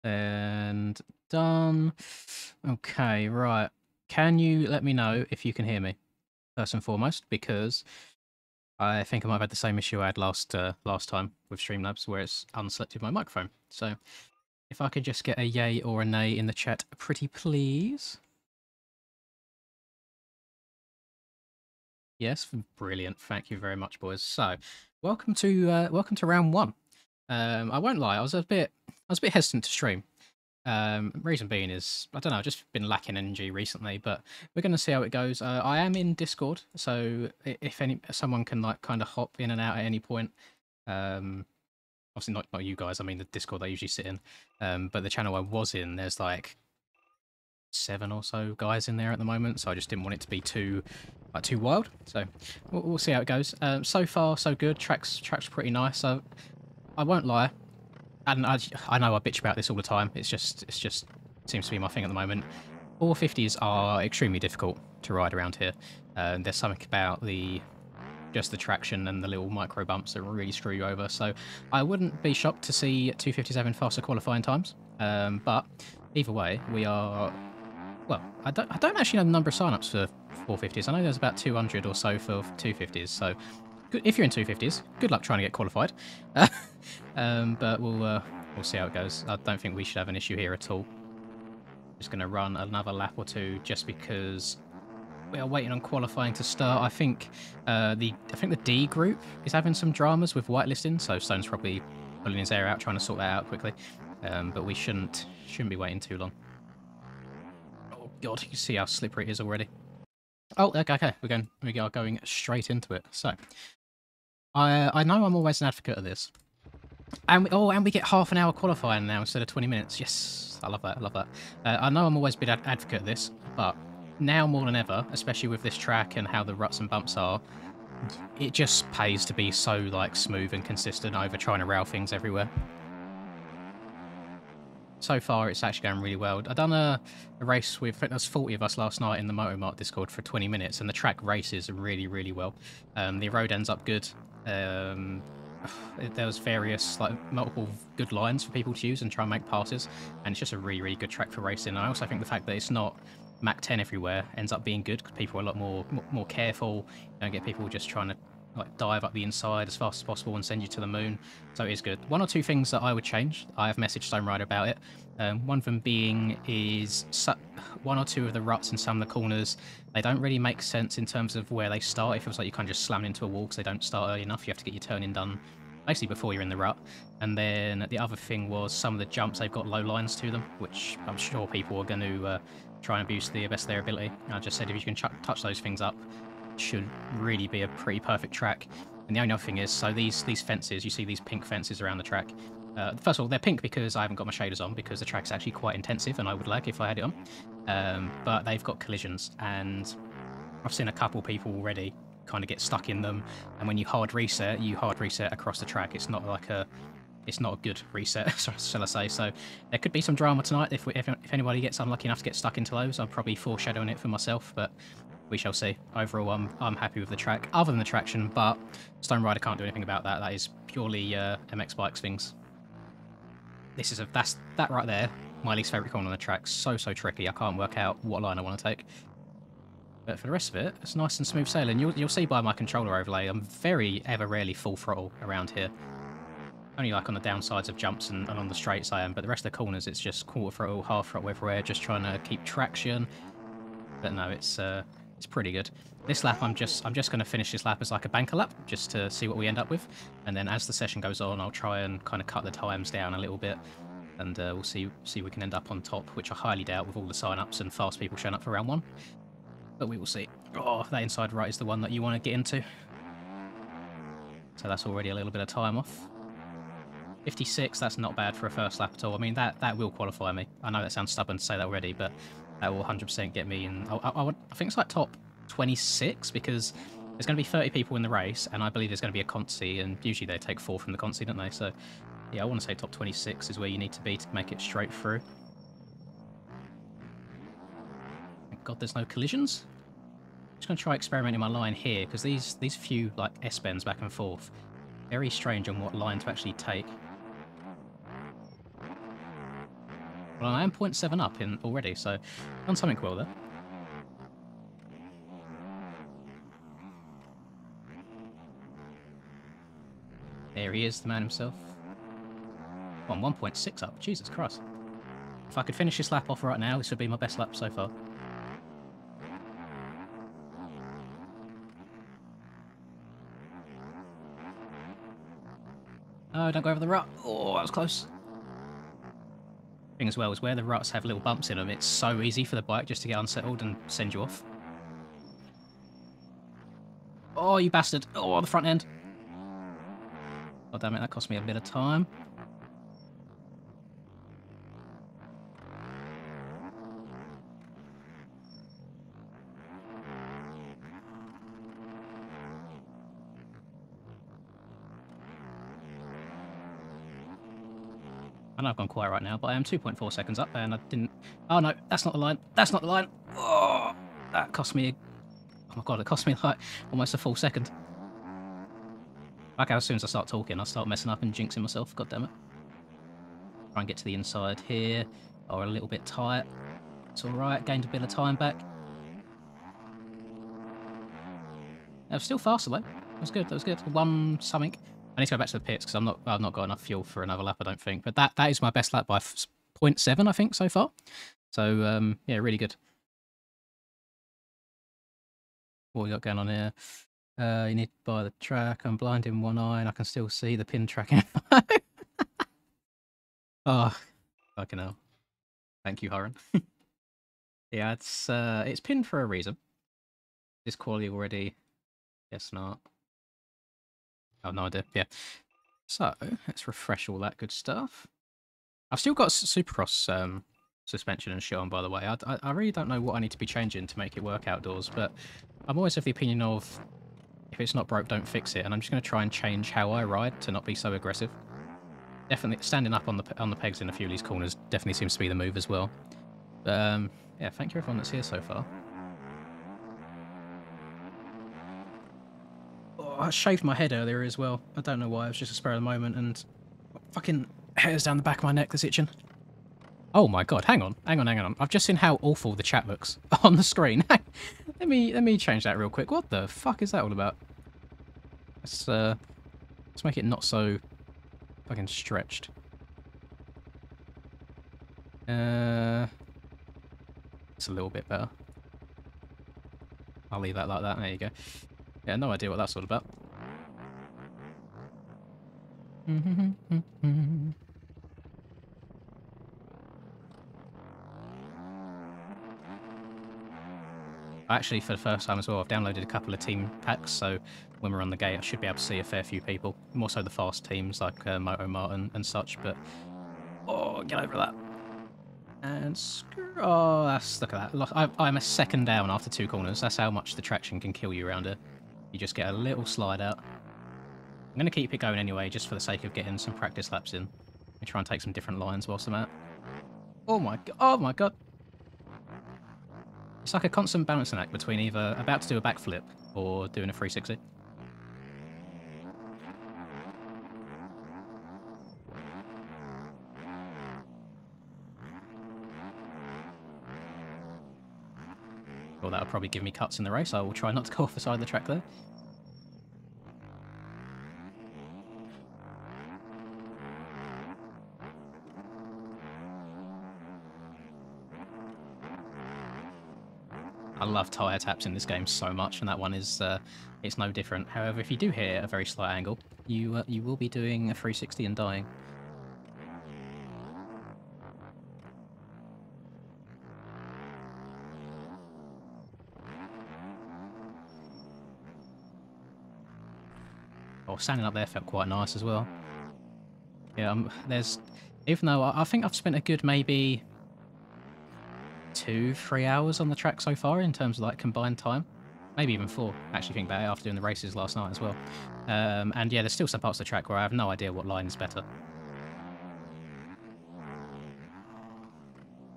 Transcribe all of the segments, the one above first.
And done. Okay, right. Can you let me know if you can hear me, first and foremost, because I think I might have had the same issue I had last time with Streamlabs, where it's unselected my microphone. So if I could just get a yay or a nay in the chat, pretty please. Yes, brilliant. Thank you very much, boys. So, welcome to round one. I won't lie, I was a bit hesitant to stream. Reason being is, I don't know, I've just been lacking energy recently, but we're going to see how it goes. I am in Discord, so if someone can like kind of hop in and out at any point. Obviously not you guys. I mean the Discord I usually sit in, but the channel I was in, there's like 7 or so guys in there at the moment, so I just didn't want it to be too wild. So we'll see how it goes. So far so good. Track's pretty nice. So I won't lie. And I know I bitch about this all the time. It's just seems to be my thing at the moment. 450s are extremely difficult to ride around here. There's something about just the traction and the little micro bumps that really screw you over. So I wouldn't be shocked to see 250s having faster qualifying times. But either way, we are. Well, I don't actually know the number of signups for 450s. I know there's about 200 or so for 250s. So if you're in 250s, good luck trying to get qualified. But we'll see how it goes. I don't think we should have an issue here at all. Just going to run another lap or two just because we are waiting on qualifying to start. I think the D group is having some dramas with whitelisting, so Stone's probably pulling his hair out trying to sort that out quickly. But we shouldn't be waiting too long. Oh god, you can see how slippery it is already. Oh, okay, we are going straight into it. So I know I'm always an advocate of this. And we get half an hour qualifying now instead of 20 minutes. Yes, I love that. I know I'm always been an advocate of this, but now more than ever, especially with this track and how the ruts and bumps are, it just pays to be so like smooth and consistent over trying to rail things everywhere. So far, it's actually going really well. I've done a race with, I think there's 40 of us last night in the Motomart Discord for 20 minutes, and the track races really, really well. The road ends up good. There was various, like, multiple good lines for people to use and try and make passes, and it's just a really, really good track for racing. And I also think the fact that it's not Mach 10 everywhere ends up being good because people are a lot more careful. You don't get people just trying to like dive up the inside as fast as possible and send you to the moon. So it is good. One or two things that I would change. I have messaged Stone Rider about it. One of them being is one or two of the ruts in some of the corners. They don't really make sense in terms of where they start. It feels like you kind of just slam into a wall because they don't start early enough. You have to get your turning done basically before you're in the rut. And then the other thing was some of the jumps, they've got low lines to them, which I'm sure people are going to try and abuse the best of their ability. I just said if you can touch those things up, should really be a pretty perfect track. And the only other thing is, so these fences, you see these pink fences around the track. First of all, they're pink because I haven't got my shaders on because the track's actually quite intensive and I would lag if I had it on. But they've got collisions, and I've seen a couple people already kind of get stuck in them. And when you hard reset across the track. It's not a good reset, shall I say. So there could be some drama tonight if anybody gets unlucky enough to get stuck into those. I'm probably foreshadowing it for myself, but we shall see. Overall, I'm happy with the track, other than the traction, but Stone Rider can't do anything about that. That is purely MX Bikes things. That's that right there, my least favourite corner on the track. So tricky. I can't work out what line I want to take. But for the rest of it, it's nice and smooth sailing. You'll see by my controller overlay, I'm very ever rarely full throttle around here. Only like on the downsides of jumps and on the straights I am, but the rest of the corners it's just quarter throttle, half throttle everywhere, just trying to keep traction. But no, it's pretty good. This lap, I'm just going to finish this lap as like a banker lap, just to see what we end up with. And then as the session goes on, I'll try and kind of cut the times down a little bit, and we'll see we can end up on top, which I highly doubt with all the sign-ups and fast people showing up for round one. But we will see. Oh, that inside right is the one that you want to get into. So that's already a little bit of time off. 56, that's not bad for a first lap at all. I mean, that will qualify me. I know that sounds stubborn to say that already, but that will 100% get me in. I think it's like top 26 because there's going to be 30 people in the race, and I believe there's going to be a consi, and usually they take 4 from the consi, don't they? So, yeah, I want to say top 26 is where you need to be to make it straight through. Thank God there's no collisions. I'm just going to try experimenting my line here, because these few like S-bends back and forth, very strange on what line to actually take. Well, I am 0.7 up in already, so done something well there. There he is, the man himself. Oh, I'm 1.6 up. Jesus Christ. If I could finish this lap off right now, this would be my best lap so far. Oh, don't go over the rut. Oh, that was close. Thing as well is where the ruts have little bumps in them, it's so easy for the bike just to get unsettled and send you off. Oh, you bastard. Oh, the front end. Oh, damn it, that cost me a bit of time. I know I've gone quiet right now, but I am 2.4 seconds up, and I didn't... Oh, no, that's not the line. That's not the line. Oh, that cost me... Oh, my God, it cost me, like, almost a full second. Like, as soon as I start talking, I start messing up and jinxing myself. God damn it. Try and get to the inside here. Or a little bit tight. It's all right. Gained a bit of time back. That was still faster, though. That was good. That was good. One something. I need to go back to the pits because I've not got enough fuel for another lap, I don't think. But that is my best lap by 0.7, I think, so far. So, yeah, really good. What we got going on here? You need to buy the track. I'm blind in one eye and I can still see the pin tracking. Oh, fucking hell. Thank you, Horan. Yeah, it's pinned for a reason. This quality already? Guess not. I have no idea. Yeah. So, let's refresh all that good stuff. I've still got Supercross suspension and shit on, by the way. I really don't know what I need to be changing to make it work outdoors, but I'm always of the opinion of if it's not broke, don't fix it. And I'm just going to try and change how I ride to not be so aggressive. Definitely standing up on the pegs in a few of these corners definitely seems to be the move as well. But yeah, thank you everyone that's here so far. Oh, I shaved my head earlier as well. I don't know why. It was just a spur of the moment, and fucking hairs down the back of my neck that's itching. Oh my God! Hang on. I've just seen how awful the chat looks on the screen. let me change that real quick. What the fuck is that all about? Let's make it not so fucking stretched. It's a little bit better. I'll leave that like that. There you go. Yeah, no idea what that's all about. Actually, for the first time as well, I've downloaded a couple of team packs, so when we're on the gate, I should be able to see a fair few people. More so the fast teams like Moto Martin and such, but... Oh, get over that. And oh, look at that. I'm a second down after 2 corners. That's how much the traction can kill you around here. You just get a little slide out. I'm going to keep it going anyway, just for the sake of getting some practice laps in. Let me try and take some different lines whilst I'm out. Oh my God. Oh my God. It's like a constant balancing act between either about to do a backflip or doing a 360. Well, that'll probably give me cuts in the race. I will try not to go off the side of the track there. I love tyre taps in this game so much, and that one is it's no different. However, if you do hit a very slight angle, you will be doing a 360 and dying. Oh, standing up there felt quite nice as well. Yeah, even though I think I've spent a good maybe 2-3 hours on the track so far in terms of like combined time, maybe even 4. Actually, think about it after doing the races last night as well. And yeah, there's still some parts of the track where I have no idea what line is better.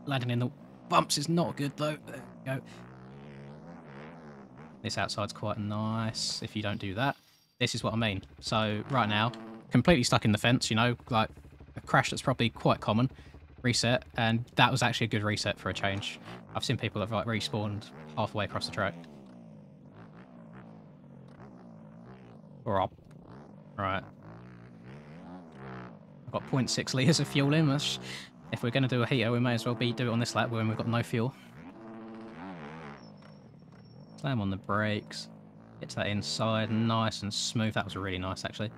Landing in the bumps is not good though. There we go. This outside's quite nice. If you don't do that, this is what I mean. So right now, completely stuck in the fence. You know, like a crash that's probably quite common. reset, and that was actually a good reset for a change. I've seen people that have like respawned halfway across the track. Or up. Right. I've got 0.6 litres of fuel in. If we're going to do a heater, we may as well do it on this lap when we've got no fuel. Slam on the brakes. Get to that inside, nice and smooth. That was really nice, actually.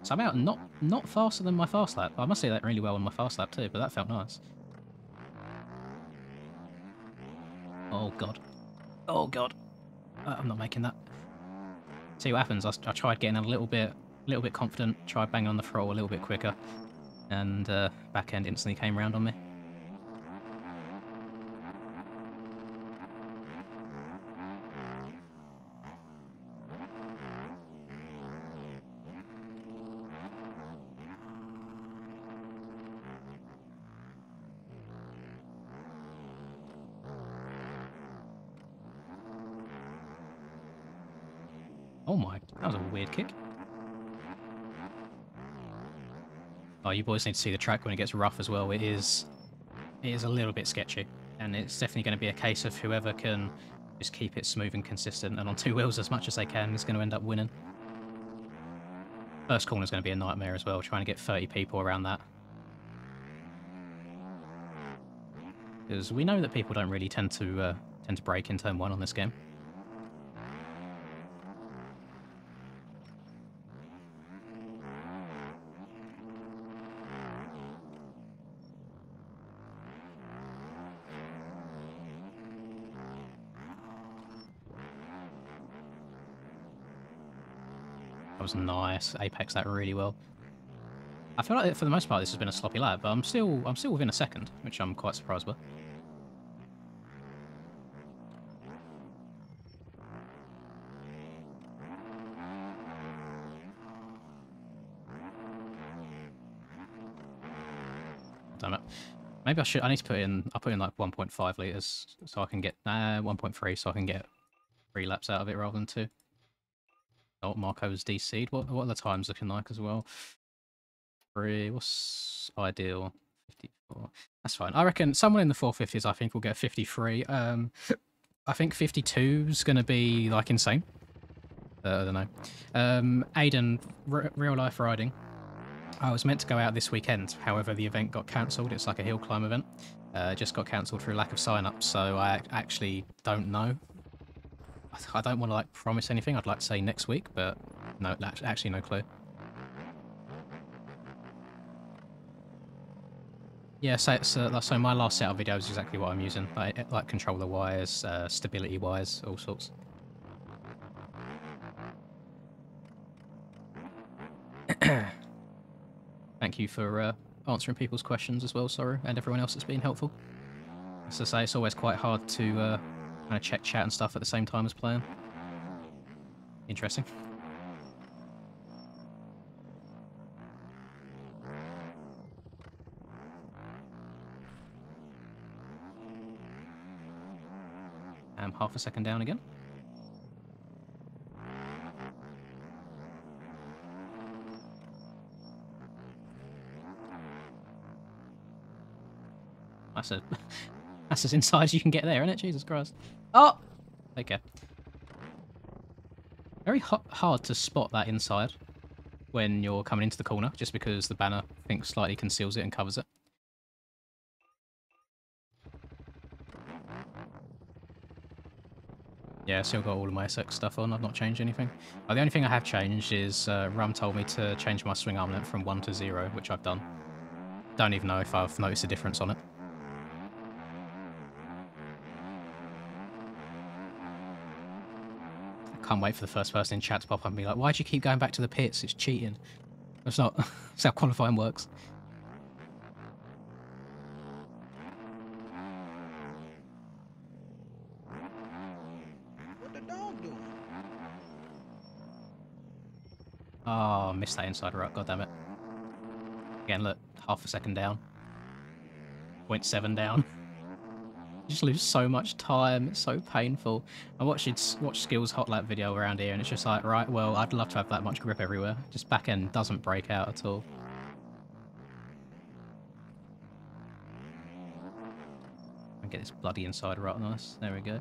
So I'm out not faster than my fast lap. I must say that really well on my fast lap too, but that felt nice. Oh god. Oh god. I'm not making that. See what happens. I tried getting a little bit confident, tried banging on the throttle a little bit quicker, and back end instantly came round on me. Oh my, that was a weird kick. Oh, you boys need to see the track when it gets rough as well. It is a little bit sketchy, and it's definitely going to be a case of whoever can just keep it smooth and consistent and on two wheels as much as they can is going to end up winning. First corner is going to be a nightmare as well, trying to get 30 people around that. Because we know that people don't really tend to brake in turn 1 on this game. That was nice. Apex that really well. I feel like for the most part this has been a sloppy lap, but I'm still within a second, which I'm quite surprised by. Damn it. Maybe I need to put in like 1.5 litres so I can get 1.3 so I can get 3 laps out of it rather than 2. Oh, Marco's DC'd. What are the times looking like as well? 3. What's ideal? 54. That's fine. I reckon someone in the 450s I think will get 53. I think 52 is going to be like insane. I don't know. Aiden, real life riding. I was meant to go out this weekend, however the event got cancelled. It's like a hill climb event. Just got cancelled through lack of sign-up, so I actually don't know. I don't want to like promise anything. I'd like to say next week, but no, actually no clue. Yeah, so my last set of videos is exactly what I'm using, like controller wise, stability wise, all sorts. Thank you for answering people's questions as well, sorry, and everyone else that's been helpful. As I say, it's always quite hard to kind of check chat and stuff at the same time as playing. Interesting. I'm half a second down again. That's as inside as you can get there, isn't it? Jesus Christ. Oh! Okay. Very hard to spot that inside when you're coming into the corner, just because the banner, I think, slightly conceals it and covers it. Yeah, still got all of my SX stuff on. I've not changed anything. The only thing I have changed is Rum told me to change my swing arm length from 1 to 0, which I've done. Don't even know if I've noticed a difference on it. Can't wait for the first person in chat to pop up and be like, why'd you keep going back to the pits? It's cheating. That's not that's how qualifying works. What the dog doing? Oh, missed that inside rut, god damn it. Again, look, half a second down. 0.7 down. You just lose so much time, it's so painful. I watched Skill's hot lap video around here and it's just like, right, well, I'd love to have that much grip everywhere. Just back end doesn't break out at all. And get this bloody inside right on us. There we go.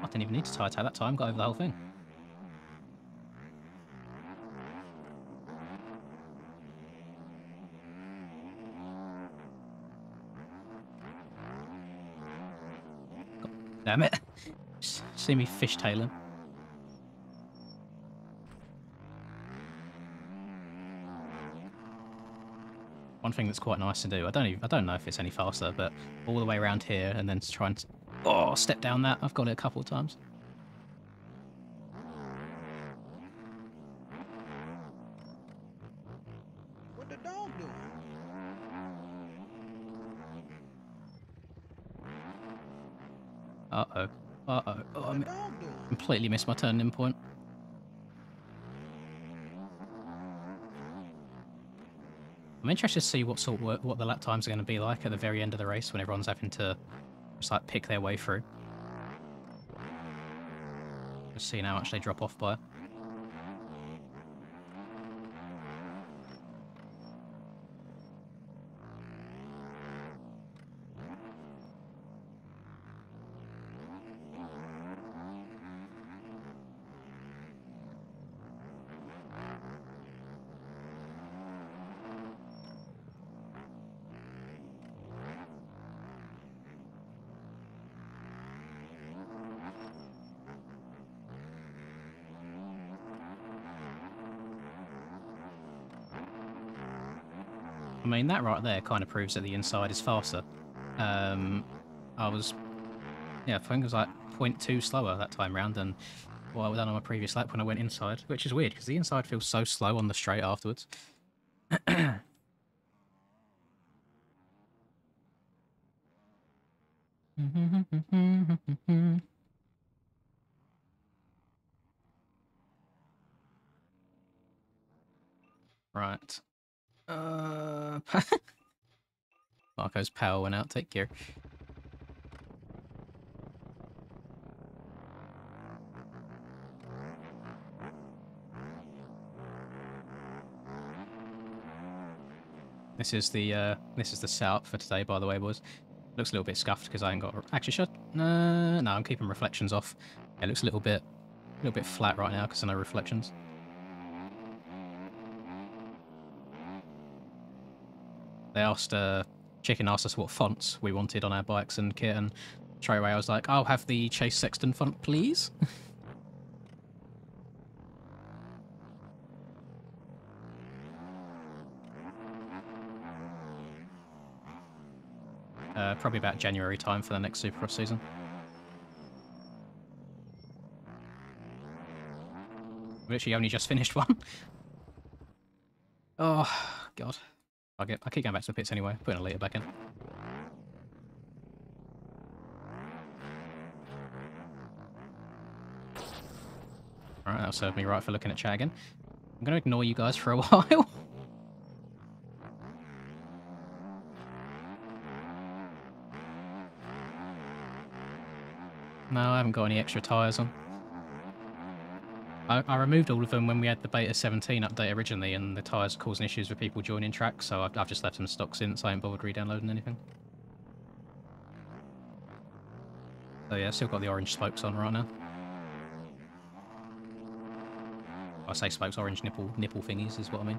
I didn't even need to tie tag that time, got over the whole thing. God damn it. See me fishtailing. One thing that's quite nice to do, I don't know if it's any faster, but all the way around here and then try and step down that. I've got it a couple of times. What the dog doing? Uh-oh. Uh-oh. Oh, What I the dog doing? completely missed my turning point. I'm interested to see what the lap times are going to be like at the very end of the race when everyone's having to just like pick their way through. Just seeing how much they drop off by. I mean, that right there kind of proves that the inside is faster. I was, yeah, I think it was like 0.2 slower that time round than what I done on my previous lap when I went inside, which is weird because the inside feels so slow on the straight afterwards. Right. Marco's power went out. Take care. This is the setup for today, by the way, boys. Looks a little bit scuffed because I ain't got. Actually, no, I'm keeping reflections off. It looks a little bit flat right now because of no reflections. They asked, Chicken asked us what fonts we wanted on our bikes and kit, and straight away I was like, I'll have the Chase Sexton font, please. Probably about January time for the next Supercross season. We literally only just finished one. Oh, God. I keep going back to the pits anyway, putting a litre back in. Alright, that'll serve me right for looking at chat again. I'm going to ignore you guys for a while. No, I haven't got any extra tyres on. I removed all of them when we had the Beta 17 update originally, and the tyres causing issues with people joining tracks, so I've just left them stock since. I ain't bothered re-downloading anything. So yeah, still got the orange spokes on right now. I say spokes, orange nipple thingies is what I mean.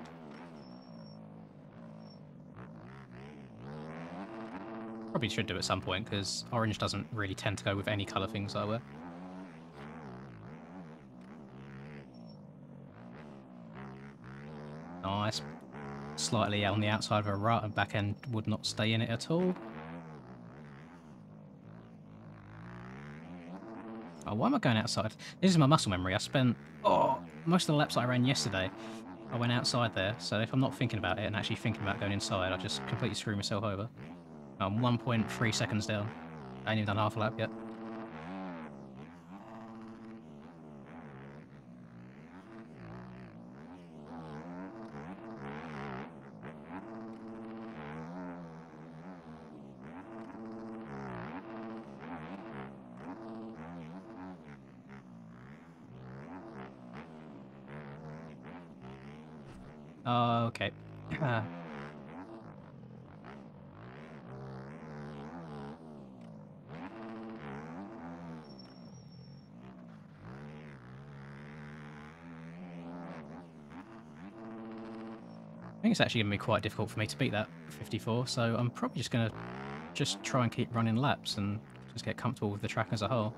Probably should do at some point, because orange doesn't really tend to go with any colour things I wear. Nice. Slightly on the outside of a rut, and back end would not stay in it at all. Oh, why am I going outside? This is my muscle memory. I spent most of the laps I ran yesterday, I went outside there, so if I'm not thinking about it and actually thinking about going inside, I just completely screw myself over. I'm 1.3 seconds down. I ain't even done half a lap yet. Oh, okay. I think it's actually going to be quite difficult for me to beat that 54, so I'm probably just going to try and keep running laps and just get comfortable with the track as a whole.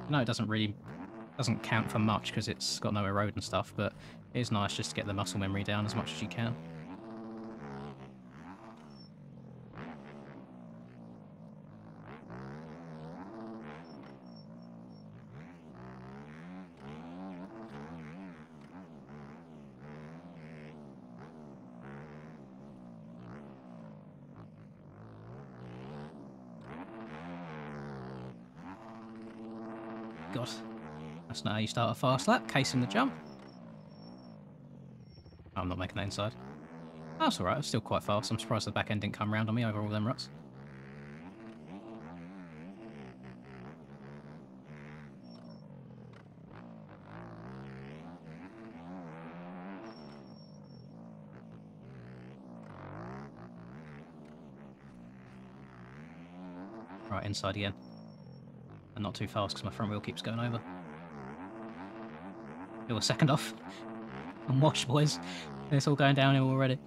No, it doesn't count for much because it's got no road and stuff, but it is nice just to get the muscle memory down as much as you can. God, that's not how you start a fast lap, casing the jump. Oh, I'm not making that inside. That's alright, I'm still quite fast. I'm surprised the back end didn't come round on me over all them ruts. Right, inside again. And not too fast because my front wheel keeps going over. Still a second off. I'm washed, boys. It's all going downhill already.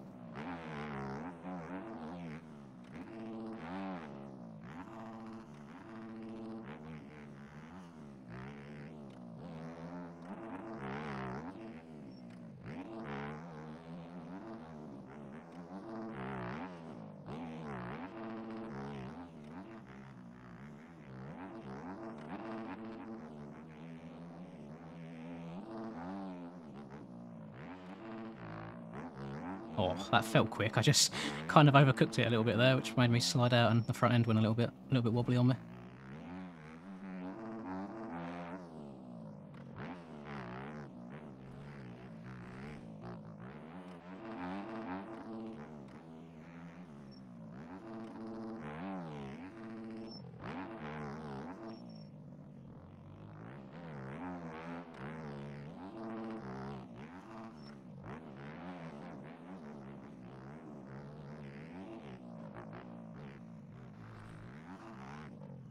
Oh, that felt quick. I just kind of overcooked it a little bit there, which made me slide out, and the front end went a little bit wobbly on me.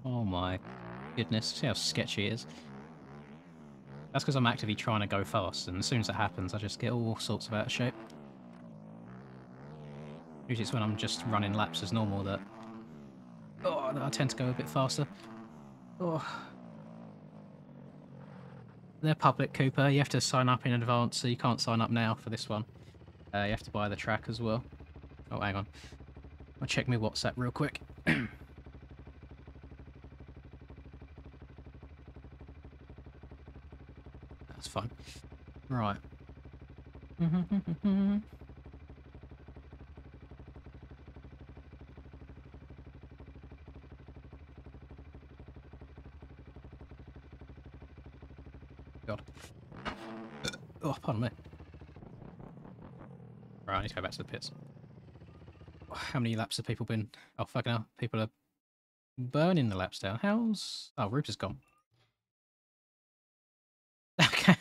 Oh my goodness, see how sketchy it is. That's because I'm actively trying to go fast, and as soon as that happens, I just get all sorts of out of shape. Usually it's when I'm just running laps as normal that I tend to go a bit faster. Oh. They're public, Cooper. You have to sign up in advance, so you can't sign up now for this one. You have to buy the track as well. Oh, hang on. I'll check my WhatsApp real quick. That's fine. Right. God. Oh, pardon me. Right, I need to go back to the pits. How many laps have people been... Oh, fucking hell. People are burning the laps down. How's... Oh, Router's gone. Okay.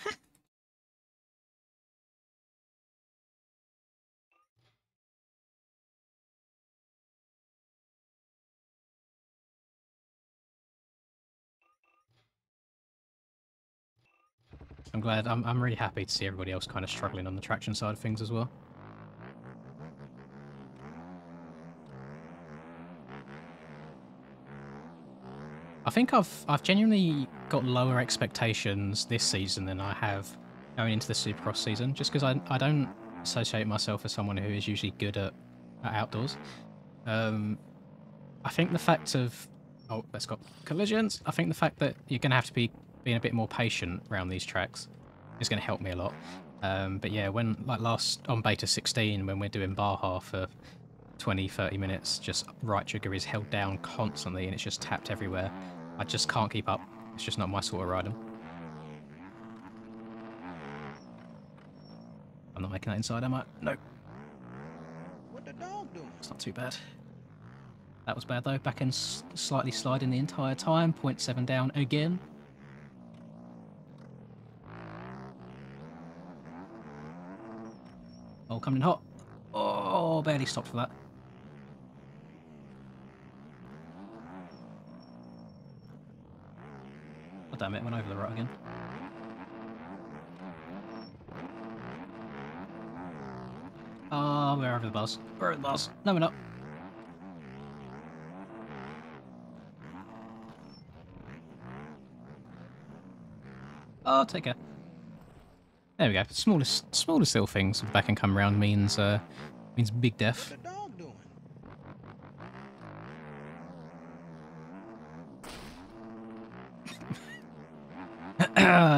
I'm glad. I'm really happy to see everybody else kind of struggling on the traction side of things as well. I think I've genuinely got lower expectations this season than I have going into the Supercross season, just because I don't associate myself as someone who is usually good at outdoors. I think the fact of... Oh, let's got collisions. I think the fact that you're going to have to be being a bit more patient around these tracks is going to help me a lot. But yeah, when like last on beta 16, when we're doing Baja for 20-30 minutes, just right trigger is held down constantly and it's just tapped everywhere. I just can't keep up. It's just not my sort of riding. I'm not making that inside, am I? No. What the dog doing? It's not too bad. That was bad though. Back end slightly sliding the entire time. 0.7 down again. Oh, coming in hot. Oh, barely stopped for that. Oh, damn it, went over the rut again. Oh, we're over the bars. We're over the bars. No, we're not. Oh, take care. There we go. Smallest little things with back and come round means big What death. the dog doing?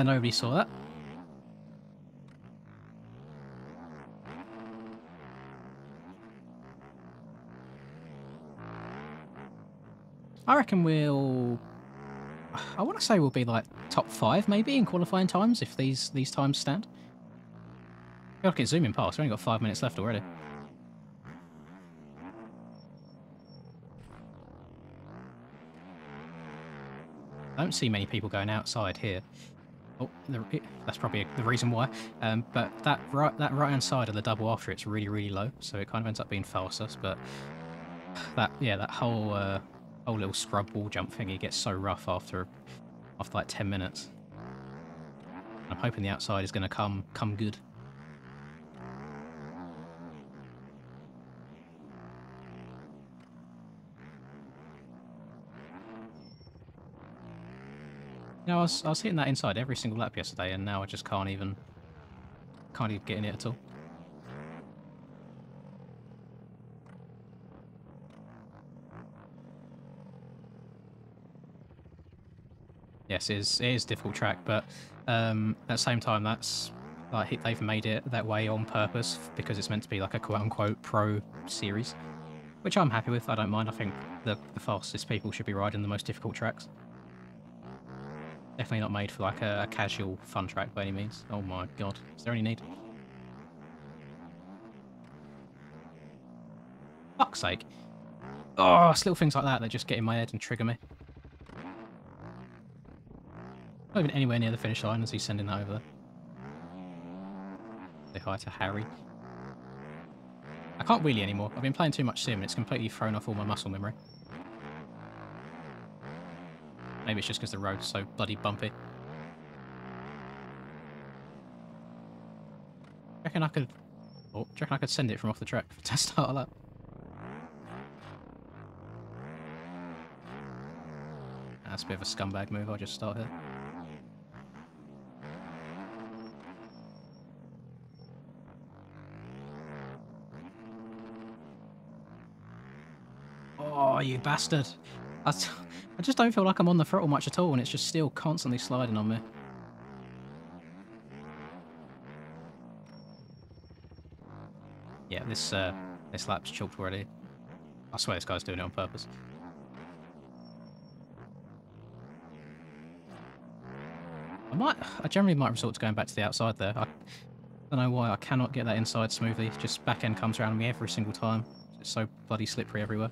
Nobody saw that. I reckon we'll... I want to say we'll be like top 5 maybe in qualifying times if these times stand. I feel like it's zooming past. We've only got 5 minutes left already. I don't see many people going outside here. Oh, that's probably the reason why. But that right hand side of the double after it's really low, so it kind of ends up being faster. But that whole little scrub wall jump thingy gets so rough after like 10 minutes. I'm hoping the outside is going to come good. You know, I was hitting that inside every single lap yesterday, and now I just can't even get in it at all. Yes, it is a difficult track, but at the same time, that's like they've made it that way on purpose because it's meant to be like a quote-unquote pro series, which I'm happy with. I don't mind. I think the fastest people should be riding the most difficult tracks. Definitely not made for like a casual fun track by any means. Oh my god, is there any need? Fuck's sake. Oh, it's little things like that just get in my head and trigger me. Not even anywhere near the finish line as he's sending that over there. Say hi to Harry. I can't wheelie anymore. I've been playing too much sim and it's completely thrown off all my muscle memory. Maybe it's just because the road's so bloody bumpy. Do you reckon I could send it from off the track to start a lap? That's a bit of a scumbag move. I'll just start here. Oh, you bastard. I just don't feel like I'm on the throttle much at all, and it's just still constantly sliding on me. Yeah, this lap's chalked already. I swear this guy's doing it on purpose. I generally might resort to going back to the outside there. I don't know why I cannot get that inside smoothly. Just back end comes around me every single time. It's so bloody slippery everywhere.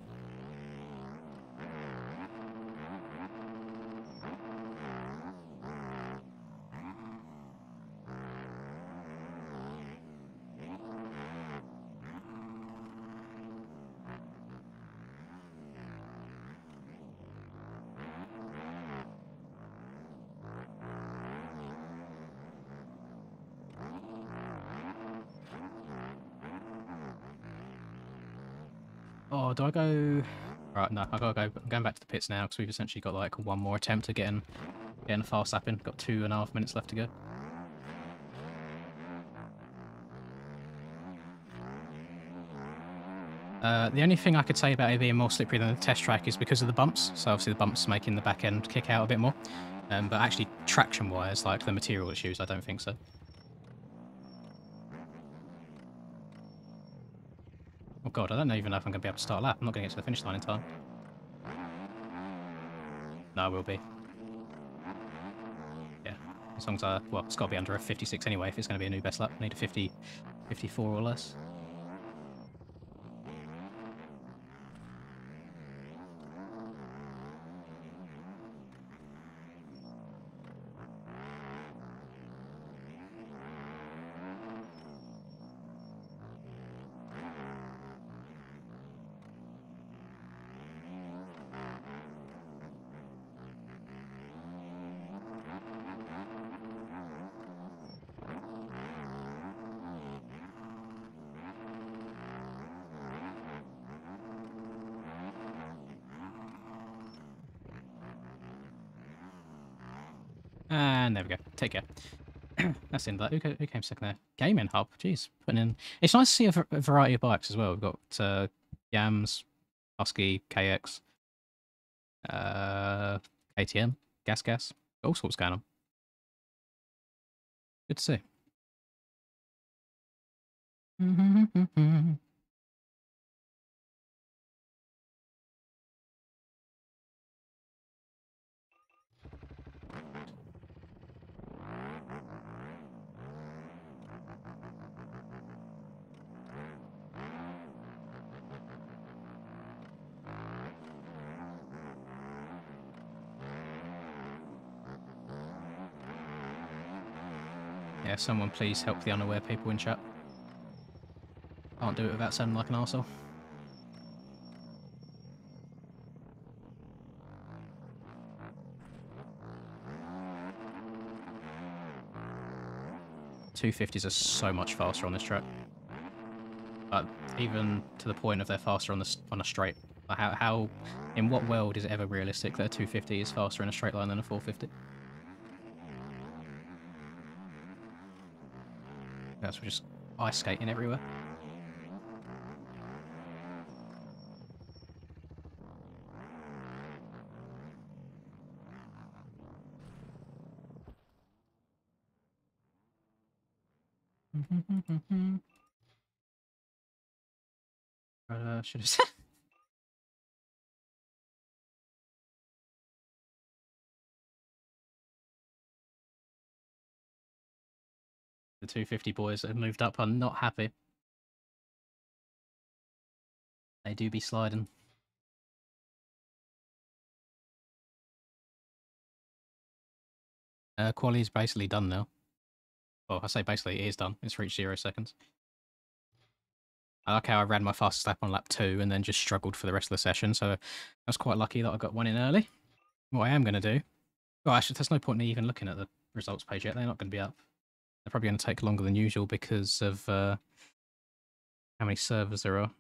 Oh, do I go... Right, no, I gotta go. I'm going back to the pits now because we've essentially got like one more attempt at getting a fast lap in. Got 2.5 minutes left to go. The only thing I could say about it being more slippery than the test track is because of the bumps. So obviously the bumps making the back end kick out a bit more. But actually traction-wise, like the material issues, I don't think so. Oh god, I don't even know if I'm going to be able to start a lap. I'm not going to get to the finish line in time. No, I will be. Yeah, as long as well, it's got to be under a 56 anyway if it's going to be a new best lap. I need a 50, 54 or less. And there we go. Take care. That's the end of that. Who came second there? Gaming Hub. Jeez, putting in. It's nice to see a variety of bikes as well. We've got Yams, Husky, KX, uh, KTM, Gas, all sorts going on. Good to see. Yeah, someone please help the unaware people in chat. Can't do it without sounding like an arsehole. .250s are so much faster on this track. But even to the point of they're faster on a straight. How in what world is it ever realistic that a 250 is faster in a straight line than a 450? That's just ice skating everywhere. Should have said. The 250 boys that have moved up are not happy. They do be sliding. Quali is basically done now. Well, I say basically it is done. It's reached 0 seconds. I like how I ran my fastest lap on lap 2 and then just struggled for the rest of the session, so I was quite lucky that I got one in early. What I am going to do... Well, actually, there's no point in me even looking at the results page yet. They're not going to be up. They're probably going to take longer than usual because of how many servers there are.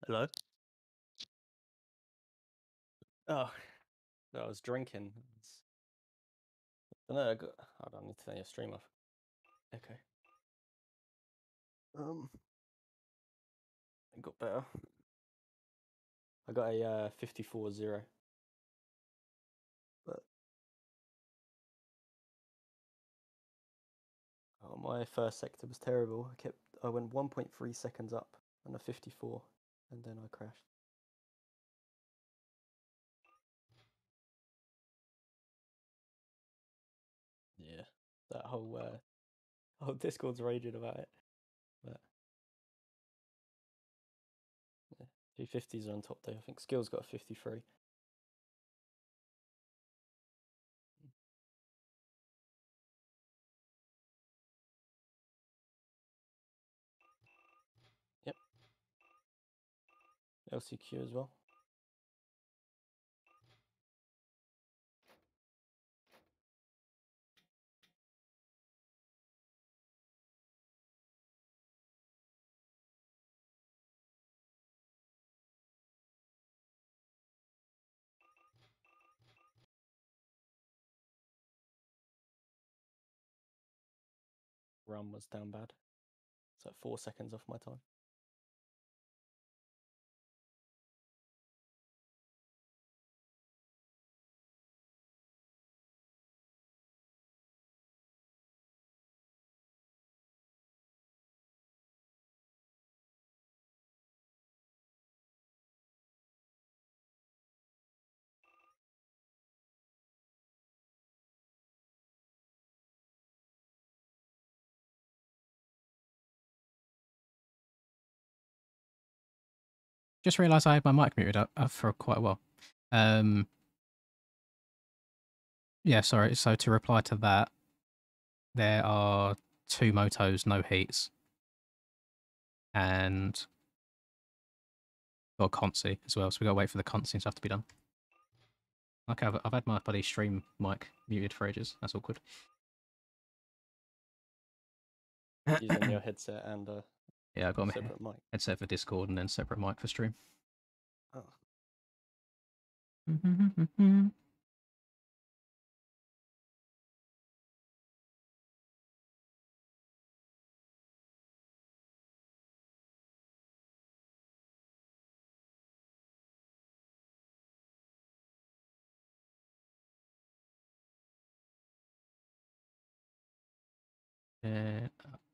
Hello? Oh, no, I was drinking. I don't know, I don't need to turn your stream off. Okay. It got better. I got a 54-0. But my first sector was terrible. I went 1.3 seconds up on a 54, and then I crashed. Yeah, that whole Discord's raging about it. But yeah, 250s are on top though. I think Skill's got a 53. Yep. LCQ as well. Run was down bad. It's like 4 seconds off my time. Just realised I had my mic muted up for quite a while. Yeah, sorry. So to reply to that, there are 2 motos, no heats. And got a consi as well, so we got to wait for the consi stuff to be done. Okay, I've had my buddy stream mic muted for ages. That's awkward. Using your headset and Yeah, I got my separate mic. headset for Discord and then separate mic for stream. Oh.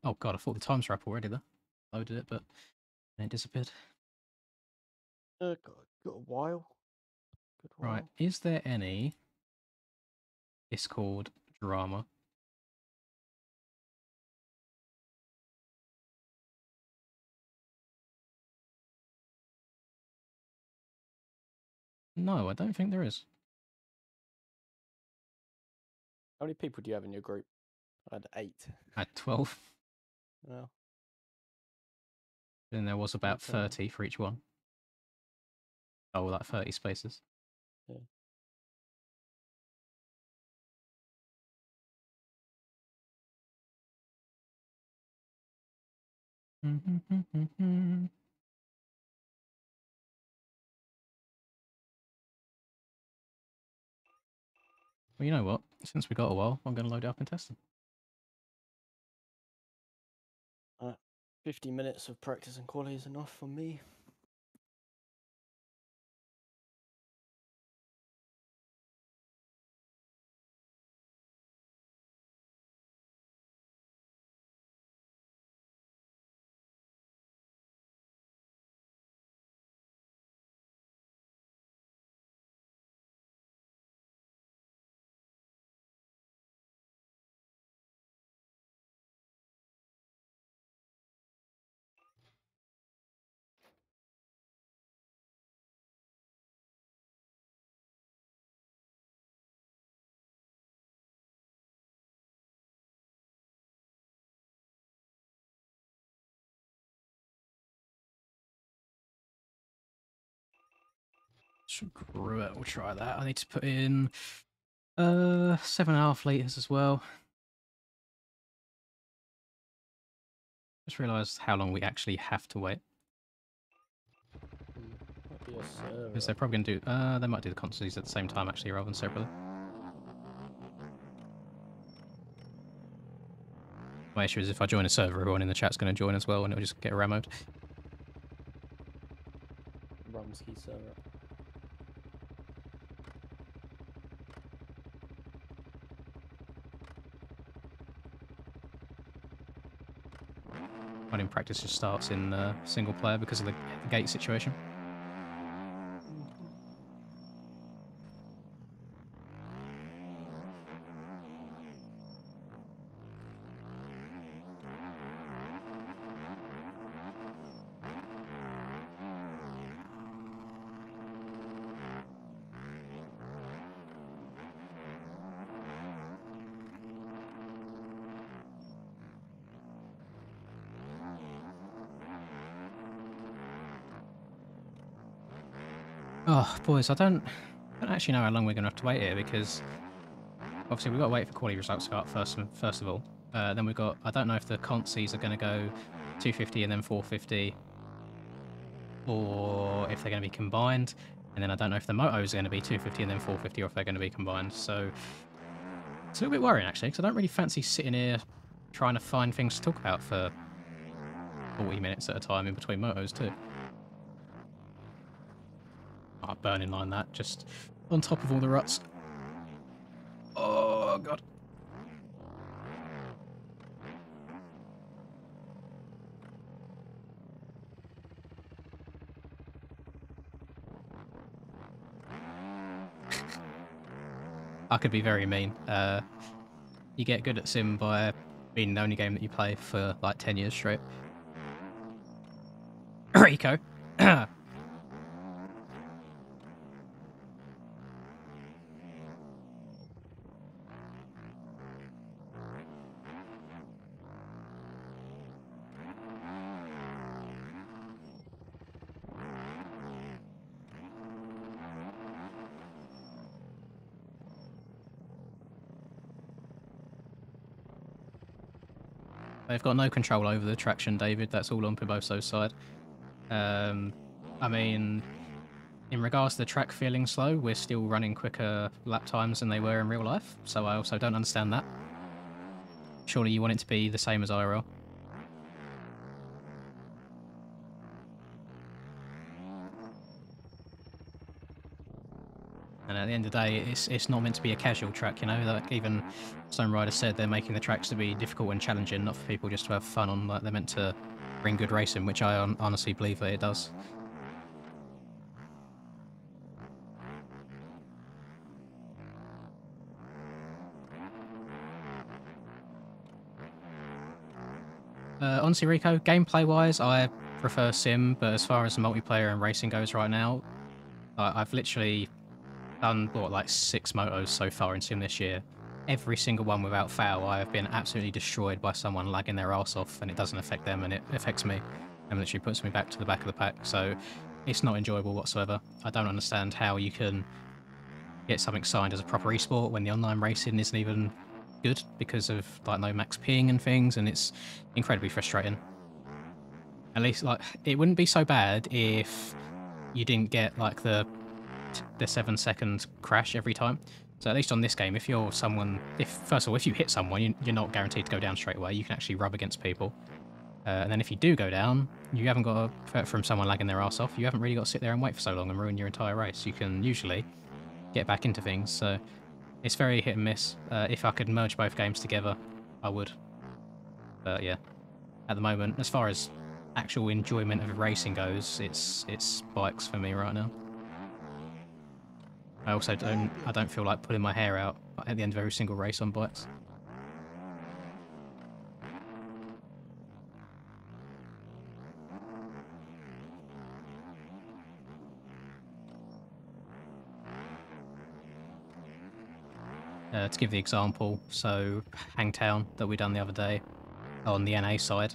Oh god, I thought the times were up already there. Loaded it, but then it disappeared. Got a while. Good while. Right, is there any Discord drama? No, I don't think there is. How many people do you have in your group? I had 8. I had 12. Well, Then there was about Okay. 30 for each one. Oh, like 30 spaces. yeah. Well, you know what? Since we got a while, I'm going to load it up and test them. 50 minutes of practice and quality is enough for me. Screw it, we'll try that. I need to put in 7.5 litres as well. Just realised how long we actually have to wait. Might be a server. Because they're probably going to do... they might do the consoles at the same time, actually, rather than separately. My issue is if I join a server, everyone in the chat's going to join as well, and it'll just get rammed. Rumsky server. One in practice just starts in single player because of the gate situation. Oh, boys, I don't actually know how long we're going to have to wait here because obviously we've got to wait for quality results to go up first of all. Then we've got, I don't know if the consies are going to go 250 and then 450 or if they're going to be combined. And then I don't know if the motos are going to be 250 and then 450 or if they're going to be combined. So it's a little bit worrying actually because I don't really fancy sitting here trying to find things to talk about for 40 minutes at a time in between motos too. Oh, burning line that, just on top of all the ruts. Oh, God. I could be very mean. You get good at Sim by being the only game that you play for like 10 years straight. Rico. They've got no control over the traction, David. That's all on Piboso's side. I mean, in regards to the track feeling slow, we're still running quicker lap times than they were in real life, so I also don't understand that. Surely you want it to be the same as IRL. And at the end of the day, it's not meant to be a casual track, you know? Like even Stone Rider said, they're making the tracks to be difficult and challenging, not for people just to have fun on. Like they're meant to bring good racing, which I honestly believe that it does. Honestly, Rico, gameplay-wise, I prefer Sim, but as far as multiplayer and racing goes right now, I've literally done, what, like 6 motos so far in Sim this year. Every single one without fail, I have been absolutely destroyed by someone lagging their arse off, and it doesn't affect them, and it affects me, and literally puts me back to the back of the pack, so it's not enjoyable whatsoever. I don't understand how you can get something signed as a proper esport when the online racing isn't even good because of like no max ping and things, and it's incredibly frustrating. At least like it wouldn't be so bad if you didn't get like the 7-second crash every time. So at least on this game, if you're someone, if first of all, if you hit someone, you're not guaranteed to go down straight away. You can actually rub against people. And then if you do go down, you haven't got to, from someone lagging their ass off, you haven't really got to sit there and wait for so long and ruin your entire race. You can usually get back into things. So it's very hit and miss. If I could merge both games together, I would. But yeah, at the moment, as far as actual enjoyment of racing goes, it's bikes for me right now. I also don't feel like pulling my hair out at the end of every single race on bikes. To give the example, so Hangtown that we done the other day on the NA side,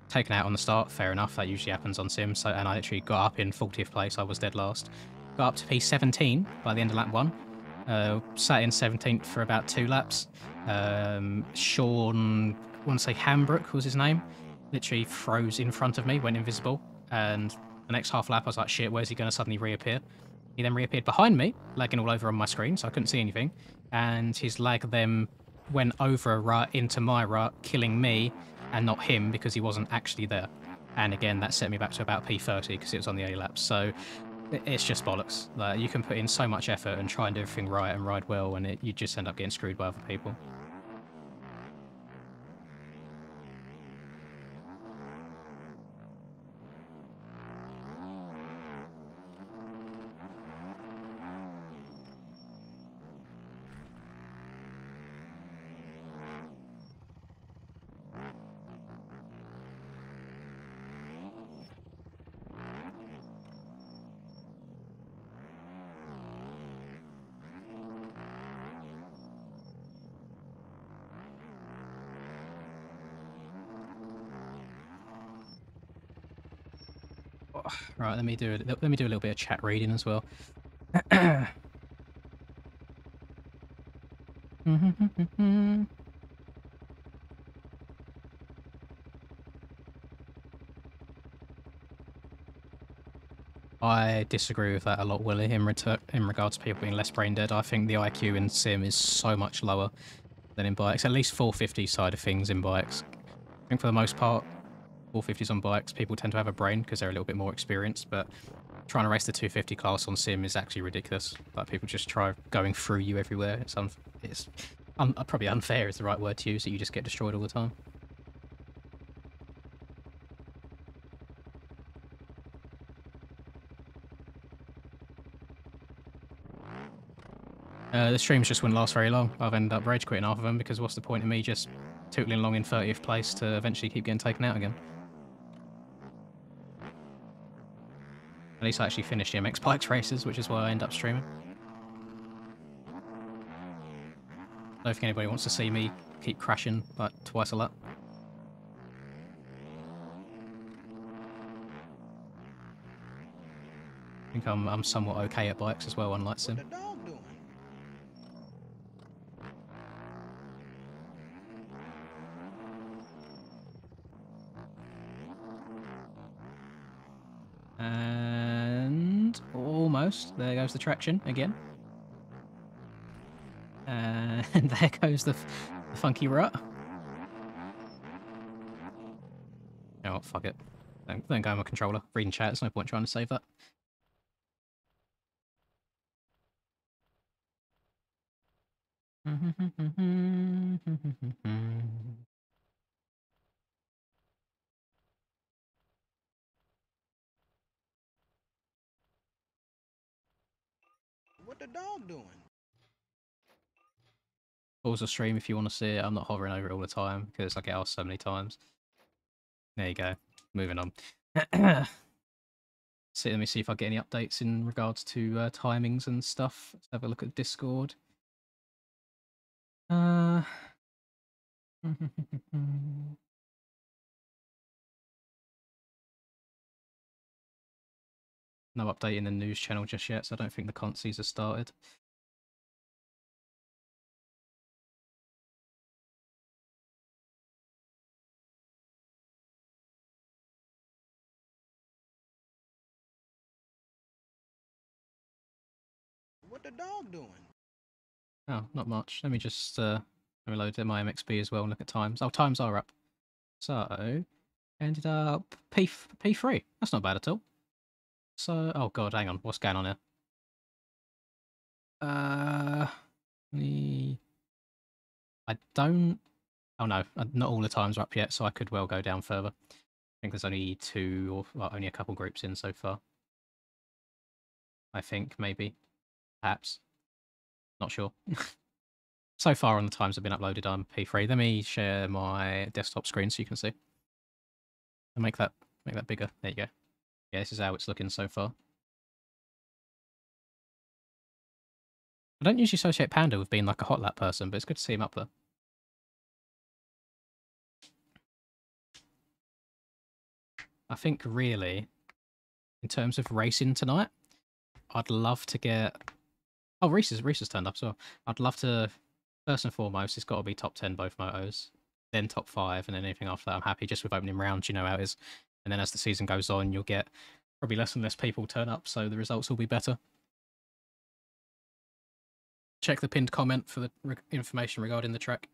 taken out on the start, fair enough, that usually happens on Sim, so, and I literally got up in 40th place, I was dead last. Got up to P17 by the end of lap 1, sat in 17th for about 2 laps. Sean, I want to say Hambrook was his name, literally froze in front of me, went invisible, and the next half lap I was like, shit, where's he going to suddenly reappear? He then reappeared behind me, lagging all over on my screen, so I couldn't see anything, and his lag then went over a rut into my rut, killing me, and not him because he wasn't actually there. And again, that set me back to about P30 because it was on the early laps. So it's just bollocks. Like, you can put in so much effort and try and do everything right and ride well, and you just end up getting screwed by other people. Right, let me do a little bit of chat reading as well. I disagree with that a lot, Willie, in regards to people being less brain dead. I think the IQ in Sim is so much lower than in bikes, at least 450 side of things in bikes. I think for the most part, 450s on bikes, people tend to have a brain because they're a little bit more experienced, but trying to race the 250 class on Sim is actually ridiculous. Like, people just try going through you everywhere. It's probably unfair is the right word to use, that you just get destroyed all the time. The streams just wouldn't last very long. I've ended up rage quitting half of them because what's the point of me just tootling along in 30th place to eventually keep getting taken out again? At least I actually finished the MX Bikes races, which is why I end up streaming. I don't think anybody wants to see me keep crashing like twice a lap. I think I'm somewhat okay at bikes as well, unlike Sim. What the dog doing? And almost. There goes the traction again. And there goes the funky rut. Oh, fuck it. Don't go on my controller. Reading chat, there's no point trying to save that. What the dog doing? Pause the stream if you want to see it. I'm not hovering over it all the time because I get asked so many times. There you go. Moving on. So let me see if I get any updates in regards to timings and stuff. Let's have a look at Discord. No update in the news channel just yet, so I don't think the consies have started. What the dog doing? Oh, not much. Let me just reload my MXB as well and look at times. Oh, times are up. So, ended up P3. That's not bad at all. So, oh god, hang on. What's going on here? I don't... Oh no, not all the times are up yet, so I could well go down further. I think there's only two, or well, only a couple groups in so far. I think, maybe. Perhaps. Not sure. So far on the times have been uploaded on P3. Let me share my desktop screen so you can see. And make that bigger. There you go. Yeah, this is how it's looking so far. I don't usually associate Panda with being like a hot lap person, but it's good to see him up there. I think really, in terms of racing tonight, I'd love to get... Oh, Reese has turned up as well. I'd love to, first and foremost, it's got to be top 10 both motos, then top 5, and then anything after that I'm happy just with opening rounds, you know how it is. And then as the season goes on, you'll get probably less and less people turn up, so the results will be better. Check the pinned comment for the information regarding the track.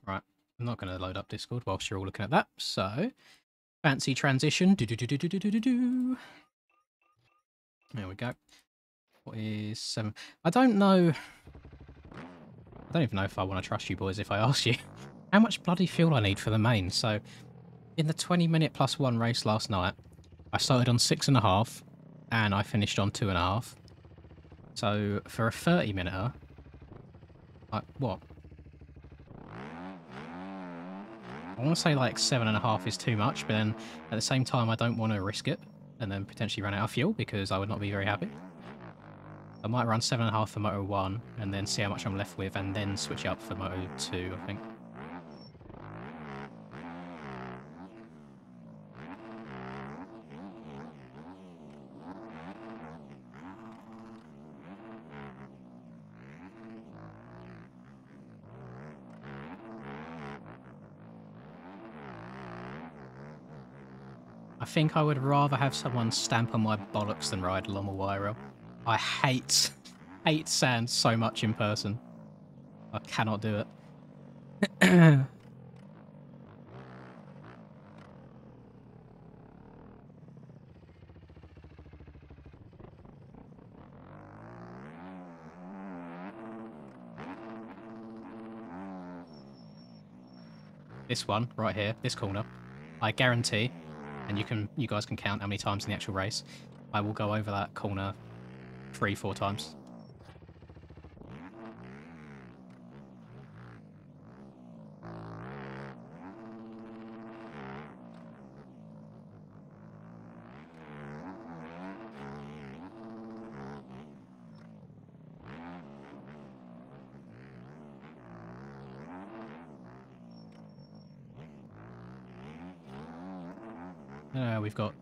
Right, I'm not going to load up Discord whilst you're all looking at that. So, fancy transition. There we go. What is 7? I don't know. I don't even know if I want to trust you boys if I ask you how much bloody fuel I need for the main. So, in the 20-minute +1 race last night, I started on 6.5 and I finished on 2.5. So, for a 30-minute, what? I want to say like 7.5 is too much, but then at the same time, I don't want to risk it and then potentially run out of fuel because I would not be very happy. I might run 7.5 for Moto 1 and then see how much I'm left with and then switch up for Moto 2, I think. I think I would rather have someone stamp on my bollocks than ride along a wire rail. I hate sand so much in person. I cannot do it. This one right here, this corner, I guarantee, and you guys can count how many times in the actual race, I will go over that corner 3-4 times. We've got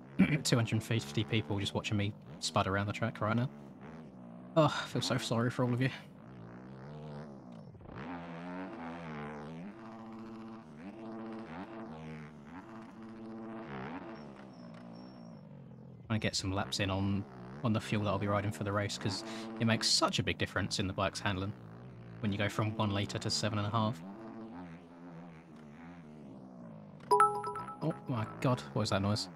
250 people just watching me spud around the track right now. Oh, I feel so sorry for all of you. I get some laps in on the fuel that I'll be riding for the race, because it makes such a big difference in the bike's handling when you go from 1 litre to 7.5. Oh my god, what was that noise?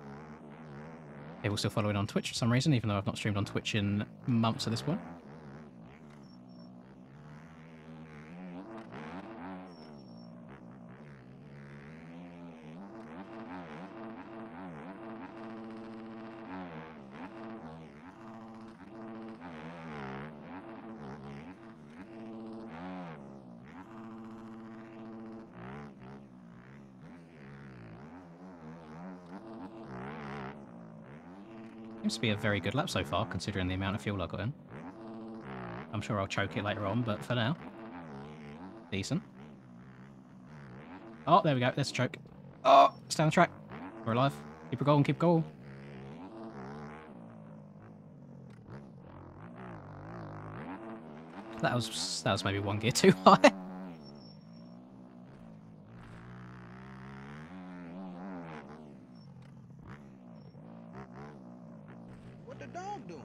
People still following on Twitch for some reason, even though I've not streamed on Twitch in months at this point. Seems to be a very good lap so far, considering the amount of fuel I got in. I'm sure I'll choke it later on, but for now, decent. Oh, there we go. There's a choke. Oh, stay on the track. We're alive. Keep it going, keep going. That was maybe 1 gear too high. What the dog doing?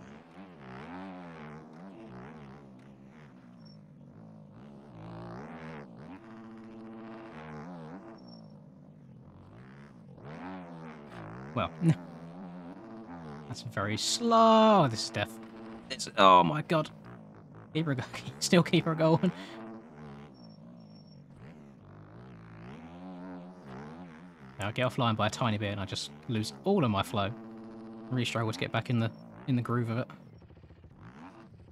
Well, that's very slow. This is death. Oh my god. Keep her going. Still keep her going. Now I get offline by a tiny bit and I just lose all of my flow. I really struggle to get back in the groove of it.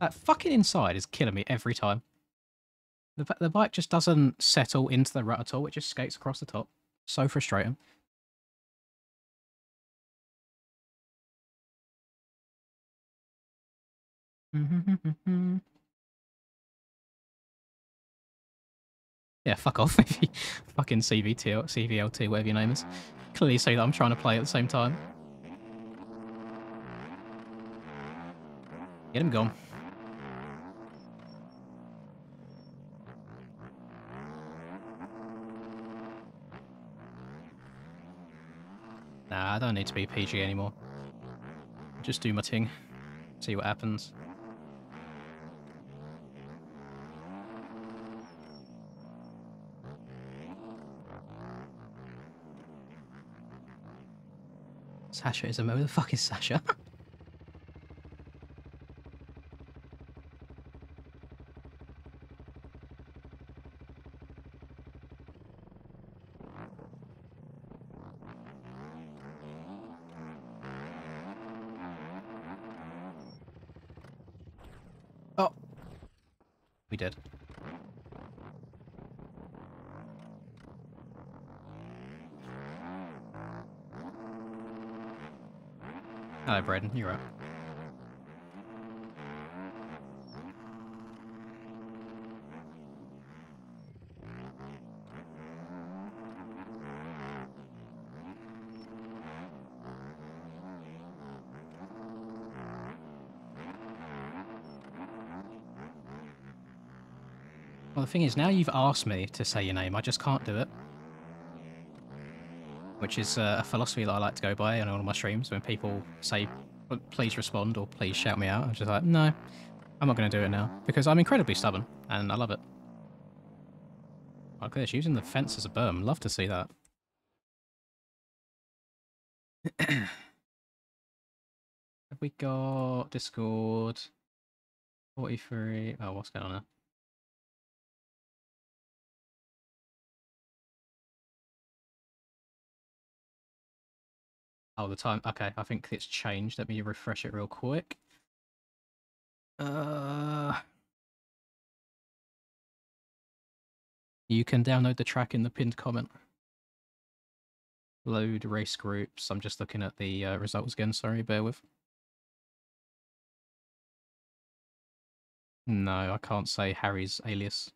That fucking inside is killing me every time. The bike just doesn't settle into the rut at all. It just skates across the top. So frustrating. Yeah, fuck off if you fucking CVT or CVLT, whatever your name is. Clearly say that I'm trying to play at the same time. Get him gone. Nah, I don't need to be PG anymore. Just do my thing. See what happens. Sasha is who the fuck is Sasha? Oh. We did. Hello, Braden. You're up. Well, the thing is, now you've asked me to say your name, I just can't do it. Which is a philosophy that I like to go by on all of my streams. When people say, please respond or please shout me out, I'm just like, no, I'm not going to do it now. Because I'm incredibly stubborn, and I love it. Look at this, using the fence as a berm. Love to see that. Have we got Discord? 43. Oh, what's going on there? Oh, the time. Okay, I think it's changed. Let me refresh it real quick. You can download the track in the pinned comment. Load race groups. I'm just looking at the results again. Sorry, bear with. No, I can't say Harry's alias.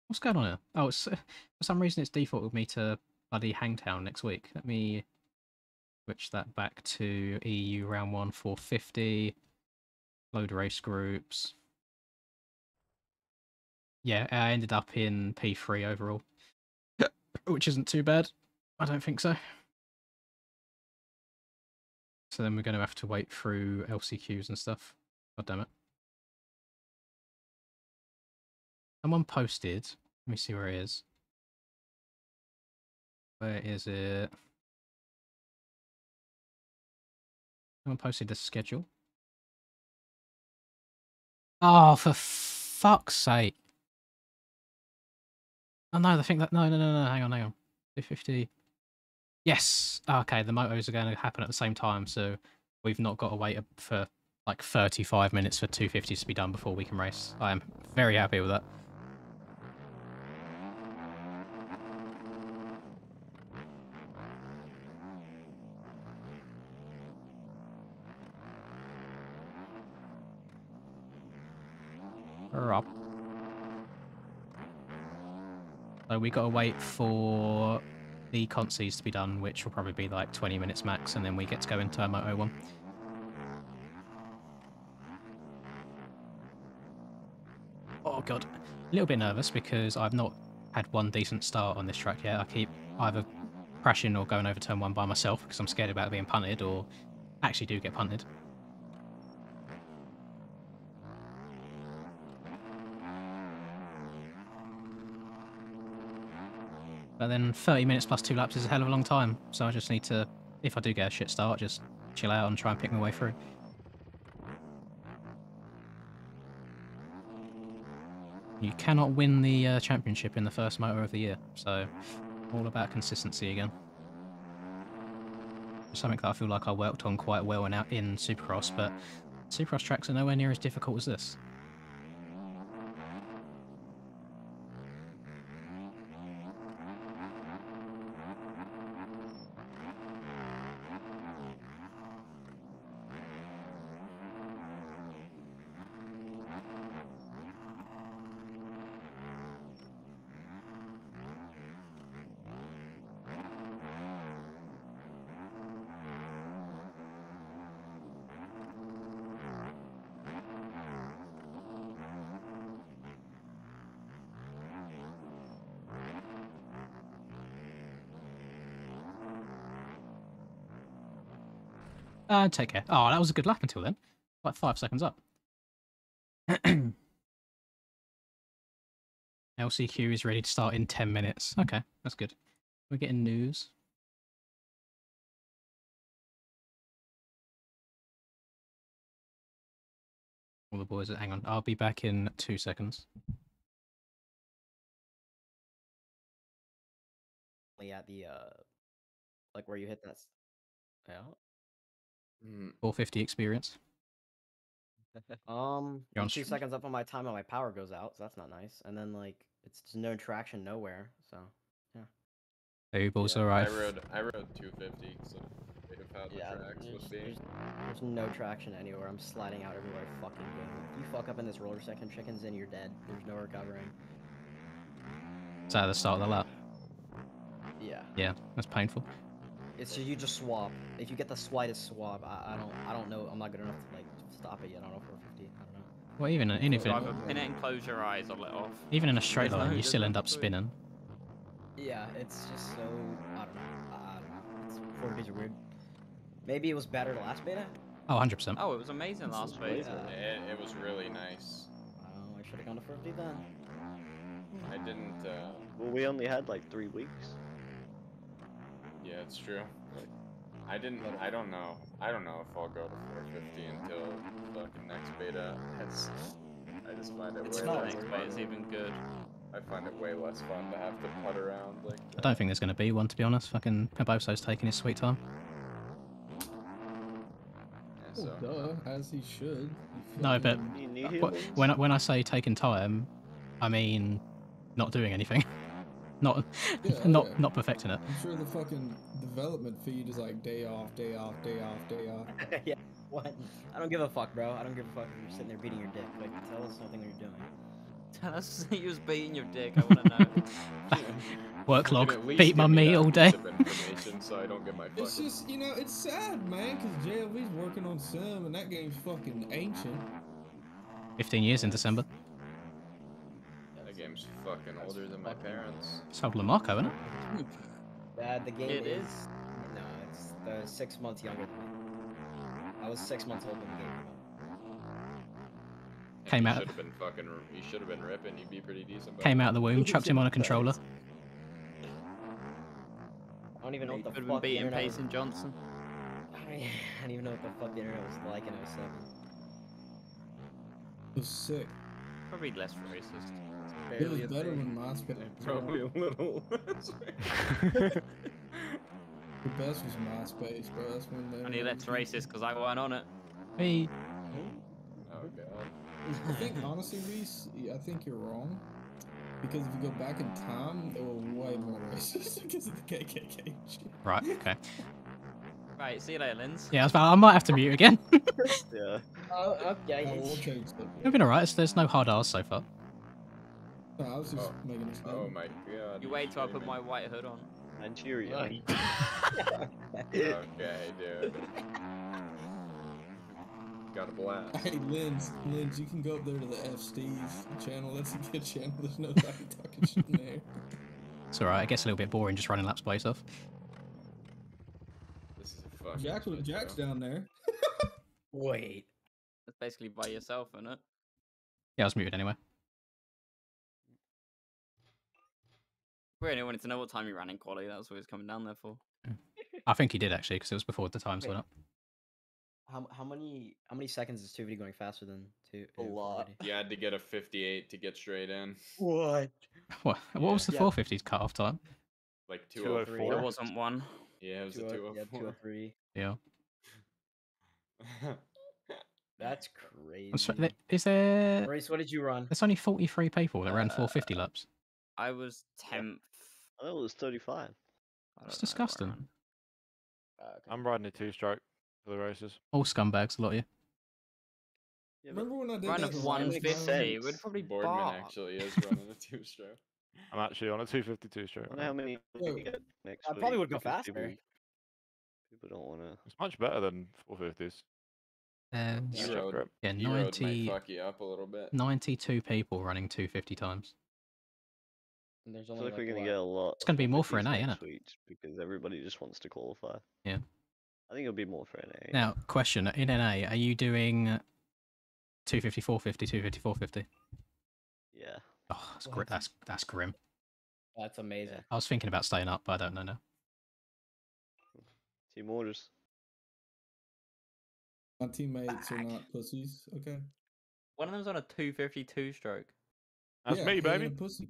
What's going on here? Oh, it's, for some reason it's defaulted me to bloody Hangtown next week. Let me Switch that back to EU round 1 450. Load race groups. Yeah, I ended up in P3 overall, which isn't too bad. I don't think so. So then we're going to have to wait through LCQs and stuff. God damn it. Someone posted. Let me see where it is. Where is it? Someone posted the schedule. Oh, for fuck's sake. Oh no, I think that... No, hang on. 250. Yes! Okay, the motos are going to happen at the same time, so we've not got to wait for like 35 minutes for 250s to be done before we can race. I am very happy with that. Up. So we got to wait for the consies to be done, which will probably be like 20 minutes max, and then we get to go into Moto 1. Oh god, a little bit nervous because I've not had one decent start on this track yet. I keep either crashing or going over turn 1 by myself because I'm scared about being punted, or actually do get punted. But then 30 minutes plus 2 laps is a hell of a long time, so I just need to, if I do get a shit start, just chill out and try and pick my way through. You cannot win the championship in the first motor of the year, so all about consistency again. Something that I feel like I worked on quite well in Supercross, but Supercross tracks are nowhere near as difficult as this. Take care. Oh, that was a good lap until then. Like 5 seconds up. LCQ is ready to start in 10 minutes. Okay, that's good. We're getting news. All the boys, hang on. I'll be back in 2 seconds. At the like where you hit that. Yeah. 450 experience. I'm 2 seconds up on my time and my power goes out, so that's not nice. And then like it's just no traction nowhere, so yeah. Hey, balls, Yeah, alright. I rode 250 because of how the tracks would be. There's no traction anywhere. I'm sliding out everywhere I fucking go. If you fuck up in this roller section, chicken's in, you're dead. There's no recovering. Is that at the start of the lap? Yeah. Yeah, that's painful. It's just, you just swap. If you get the slightest swap, I don't know. I'm not good enough to like stop it yet. I don't know 450. I don't know. Well, even if Either pin it and close your eyes or let off. Even in a straight There's line, no- you there's still no end up between. spinning. Yeah, it's just so I don't know. It's 450s are weird. Maybe it was better last beta. Oh, 100%. Oh, it was amazing last week. It was really nice. Oh, I should have gone to 450 then. I didn't. Well, we only had like 3 weeks. Yeah, it's true. I didn't. I don't know. I don't know if I'll go to 450 until fucking next beta. I just find it It's way not less Next fun. bit is even good. I find it way less fun to have to putt around like that. I don't think there's going to be one, to be honest. Fucking Caboso's taking his sweet time. Yeah, so. Duh, as he should. No, but You need him. when I say taking time, I mean not doing anything. Not not perfecting it. I'm sure the fucking development feed is like day off, day off, day off, day off. Yeah. What? I don't give a fuck, bro. I don't give a fuck if you're sitting there beating your dick. Like, tell us something you're doing. Tell us he was beating your dick. I want to know. Work You log. can at least Beat my give me meat that all piece day. of information so I don't get my It's fucking. just, it's sad, man, because JLV's working on Sim, and that game's fucking ancient. 15 years in December. That game's fucking That's older than my fucking- parents. It's old Lamarco, isn't it? The game It is. is. No, it's 6 months younger than me. I was 6 months old when the game came out. Came You out- should have been fucking. You should have been ripping. You'd be pretty decent. Came out of the womb, chucked him on a controller. I don't even know what the Could have fuck been the beating internet was. Payson Johnson. I don't even know what the fuck the internet was like in 07. It was sick. Probably less racist. It was better when MySpace. Probably a little. The best was MySpace, bro. That's when they. Only less racist because I weren't on it. Hey, Oh god. I think honestly, Reese, I think you're wrong. Because if you go back in time, they were way more racist because of the KKK shit. right, okay. Right, see you later, Linz. Yeah, I might have to mute again. Yeah. Oh, I okay. will change that. It's been alright. There's no hard R's so far. No, I was just Oh. making a Oh statement. my god. You wait till I put screaming. my white hood on. Nigeria. Okay, dude. Got a blast. Hey, Linz, you can go up there to the F Steve's channel. That's a good channel. There's nobody talking shit in there. It's alright. It gets a little bit boring just running laps by yourself. This is a fucking. shit Jack's show. down there. Wait. That's basically by yourself, isn't it? Yeah, I was muted anyway. Really wanted to know what time you ran in quali. That was what he was coming down there for. I think he did actually, because it was before the times went up. How many seconds is 250 going faster than two? A lot. 450? You had to get a 58 to get straight in. What? What was the Yeah. 450s cut off time? Like 204. 204. There wasn't one. Yeah, it was a 204. 203. Yeah. That's I'm crazy. sorry, is there? Race, what did you run? There's only 43 people that ran 450 laps. I was 10th. I thought it was 35. I don't That's know what I disgusting. ran. I'm riding a two-stroke for the races. All scumbags, a lot of you. Yeah, but Remember when I did Run that? of for one Ryan 150. sense. We'd probably Boardman bark. actually is running a two-stroke. I'm actually on a 252 stroke. I wonder how many we Yo, can get next I week. probably would go because faster. People don't want to. It's much better than 450s. Yeah, E-road, yeah, E-road might 90, fuck you up a little bit. 92 people running 250 times. And there's I only feel like we're like, going to get a lot. It's gonna be of more for 50s an A, next innit? week because everybody just wants to qualify. Yeah. I think it'll be more for an A. Now, question, in NA, are you doing 250, 450, 250, 450? Yeah. Oh, that's, What? that's grim. That's amazing. I was thinking about staying up, but I don't know now. Team orders. My teammates are Back. not pussies. Okay. One of them's on a 252 stroke. That's Yeah, me, he ain't baby. a pussy.